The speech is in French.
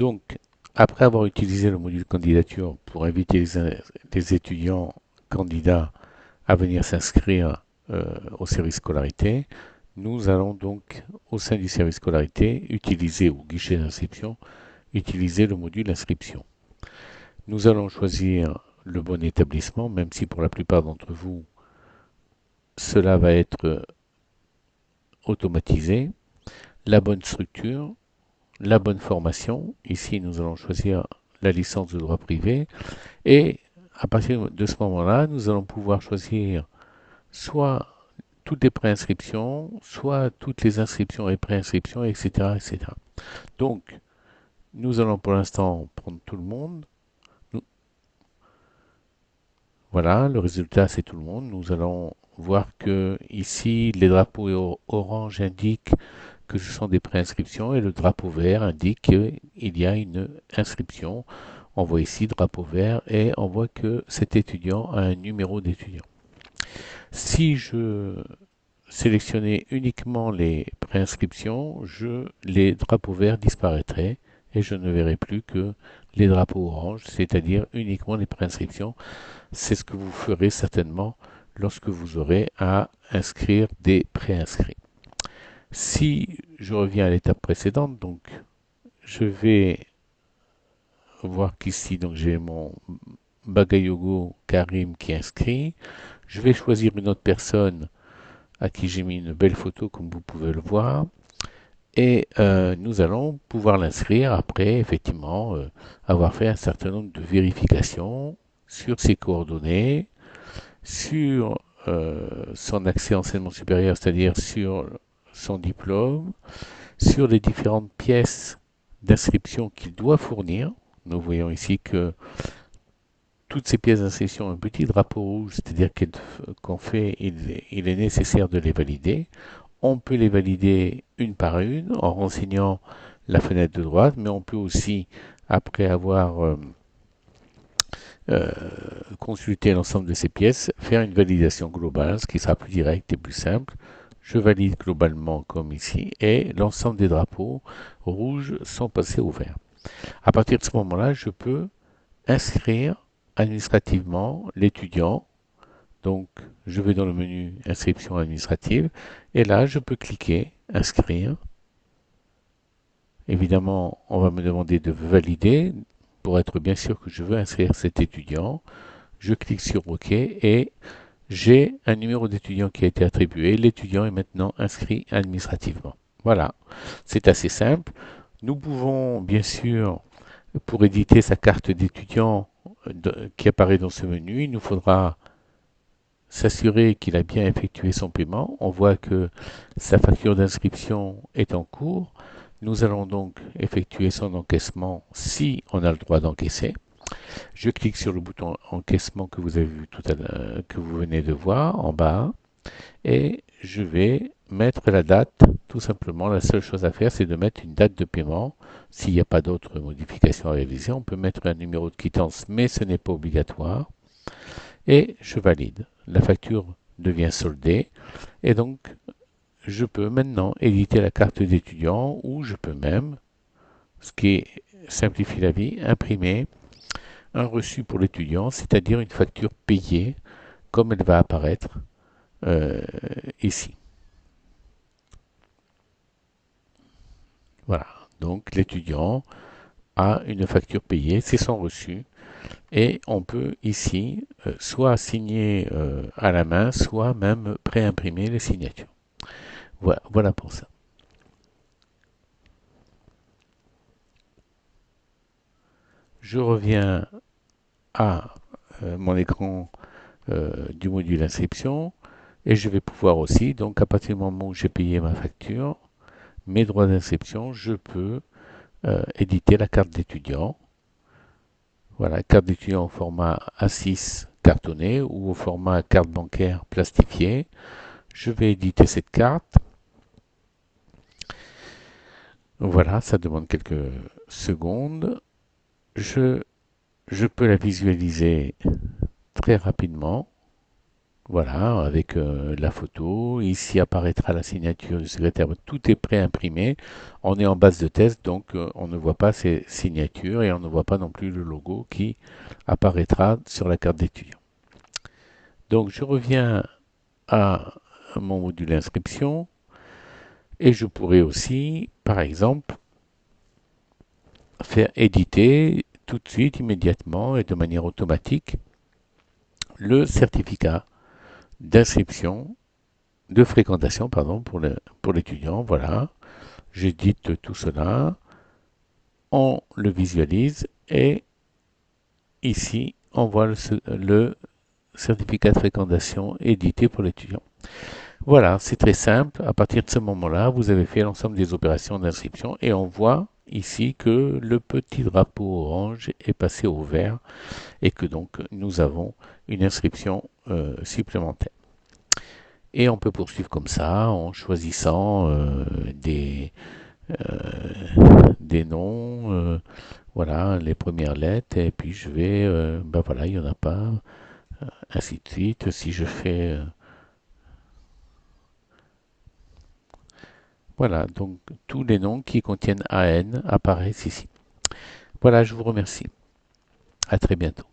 Donc, après avoir utilisé le module candidature pour inviter les étudiants candidats à venir s'inscrire au service scolarité, nous allons donc, au sein du service scolarité, utiliser, au guichet d'inscription, utiliser le module inscription. Nous allons choisir le bon établissement, même si pour la plupart d'entre vous, cela va être automatisé, la bonne structure, la bonne formation. Ici, nous allons choisir la licence de droit privé et à partir de ce moment-là, nous allons pouvoir choisir soit toutes les préinscriptions, soit toutes les inscriptions et préinscriptions, etc., etc. Donc, nous allons pour l'instant prendre tout le monde. Nous- voilà, le résultat c'est tout le monde. Nous allons voir que ici, les drapeaux orange indiquent que ce sont des préinscriptions et le drapeau vert indique qu'il y a une inscription. On voit ici drapeau vert et on voit que cet étudiant a un numéro d'étudiant. Si je sélectionnais uniquement les préinscriptions, les drapeaux verts disparaîtraient et je ne verrai plus que les drapeaux orange, c'est-à-dire uniquement les préinscriptions. C'est ce que vous ferez certainement lorsque vous aurez à inscrire des préinscrits. Si je reviens à l'étape précédente, donc je vais voir qu'ici donc j'ai mon Bagayogo Karim qui est inscrit. Je vais choisir une autre personne à qui j'ai mis une belle photo comme vous pouvez le voir. Et nous allons pouvoir l'inscrire après, effectivement, avoir fait un certain nombre de vérifications sur ses coordonnées, sur son accès à enseignement supérieur, c'est-à-dire sur son diplôme, sur les différentes pièces d'inscription qu'il doit fournir. Nous voyons ici que toutes ces pièces d'inscription ont un petit drapeau rouge, c'est-à-dire qu'on fait, il est nécessaire de les valider. On peut les valider une par une en renseignant la fenêtre de droite, mais on peut aussi, après avoir euh, consulté l'ensemble de ces pièces, faire une validation globale, ce qui sera plus direct et plus simple. Je valide globalement comme ici, et l'ensemble des drapeaux rouges sont passés au vert. À partir de ce moment-là, je peux inscrire administrativement l'étudiant. Donc, je vais dans le menu inscription administrative et là, je peux cliquer inscrire. Évidemment, on va me demander de valider pour être bien sûr que je veux inscrire cet étudiant. Je clique sur OK et j'ai un numéro d'étudiant qui a été attribué. L'étudiant est maintenant inscrit administrativement. Voilà, c'est assez simple. Nous pouvons bien sûr, pour éditer sa carte d'étudiant qui apparaît dans ce menu, il nous faudra s'assurer qu'il a bien effectué son paiement. On voit que sa facture d'inscription est en cours. Nous allons donc effectuer son encaissement si on a le droit d'encaisser. Je clique sur le bouton encaissement que vous avez vu tout à l'heure, que vous venez de voir en bas, et je vais mettre la date. Tout simplement, la seule chose à faire, c'est de mettre une date de paiement. S'il n'y a pas d'autres modifications à réaliser, on peut mettre un numéro de quittance, mais ce n'est pas obligatoire. Et je valide. La facture devient soldée. Et donc, je peux maintenant éditer la carte d'étudiant ou je peux même, ce qui simplifie la vie, imprimer un reçu pour l'étudiant, c'est-à-dire une facture payée comme elle va apparaître euh, ici. Voilà. Donc l'étudiant a une facture payée, c'est son reçu, et on peut ici soit signer à la main, soit même préimprimer les signatures. Voilà, voilà pour ça. Je reviens à mon écran du module inscription et je vais pouvoir aussi, donc à partir du moment où j'ai payé ma facture, mes droits d'inscription, je peux éditer la carte d'étudiant. Voilà, carte d'étudiant au format A6 cartonné ou au format carte bancaire plastifiée. Je vais éditer cette carte. Voilà, ça demande quelques secondes. Je, je peux la visualiser très rapidement. Voilà, avec la photo. Ici apparaîtra la signature du secrétaire. Tout est pré-imprimé. On est en base de test, donc on ne voit pas ces signatures et on ne voit pas non plus le logo qui apparaîtra sur la carte d'étudiant. Donc je reviens à mon module inscription et je pourrais aussi, par exemple, faire éditer tout de suite, immédiatement et de manière automatique le certificat d'inscription, de fréquentation, pardon, pour l'étudiant. Voilà, j'édite tout cela, on le visualise et ici, on voit le certificat de fréquentation édité pour l'étudiant. Voilà, c'est très simple. À partir de ce moment-là, vous avez fait l'ensemble des opérations d'inscription et on voit ici que le petit drapeau orange est passé au vert et que donc nous avons une inscription supplémentaire. Et on peut poursuivre comme ça en choisissant des noms, voilà, les premières lettres, et puis je vais, ben voilà, il n'y en a pas, ainsi de suite. Si je fais, voilà, donc tous les noms qui contiennent AN apparaissent ici. Voilà, je vous remercie. À très bientôt.